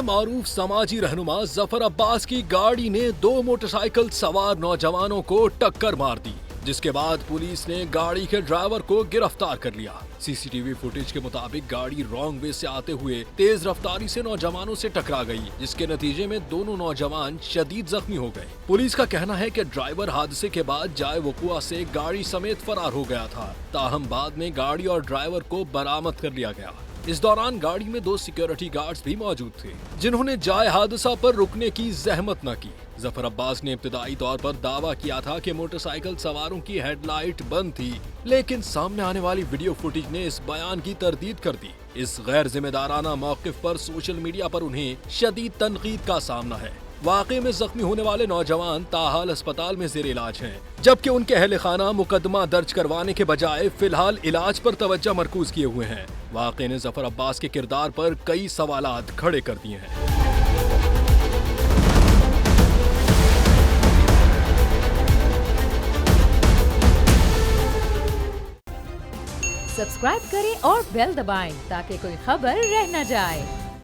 मारूफ समाजी रहनुमा जफर अब्बास की गाड़ी ने 2 मोटरसाइकिल सवार नौजवानों को टक्कर मार दी, जिसके बाद पुलिस ने गाड़ी के ड्राइवर को गिरफ्तार कर लिया। सीसीटीवी फुटेज के मुताबिक गाड़ी रॉन्ग वे से आते हुए तेज रफ्तारी से नौजवानों से टकरा गई, जिसके नतीजे में दोनों नौजवान शदीद जख्मी हो गए। पुलिस का कहना है कि ड्राइवर हादसे के बाद जाए वकुआ से गाड़ी समेत फरार हो गया था, ताहम बाद में गाड़ी और ड्राइवर को बरामद कर लिया गया। इस दौरान गाड़ी में 2 सिक्योरिटी गार्ड्स भी मौजूद थे, जिन्होंने जाए हादसा पर रुकने की जहमत न की। जफर अब्बास ने इब्तिदाई तौर पर दावा किया था कि मोटरसाइकिल सवारों की हेडलाइट बंद थी, लेकिन सामने आने वाली वीडियो फुटेज ने इस बयान की तरदीद कर दी। इस गैर जिम्मेदाराना मौकिफ पर सोशल मीडिया पर उन्हें शदीद तनकीद का सामना है। वाकई में जख्मी होने वाले नौजवान ताहाल अस्पताल में जेर इलाज हैं, जबकि उनके अहले खाना मुकदमा दर्ज करवाने के बजाय फिलहाल इलाज पर तवज्जो मरकूज किए हुए हैं। वाकई ने जफर अब्बास के किरदार पर कई सवालात खड़े कर दिए हैं। सब्सक्राइब करें और बेल दबाएं ताकि कोई खबर रह न जाए।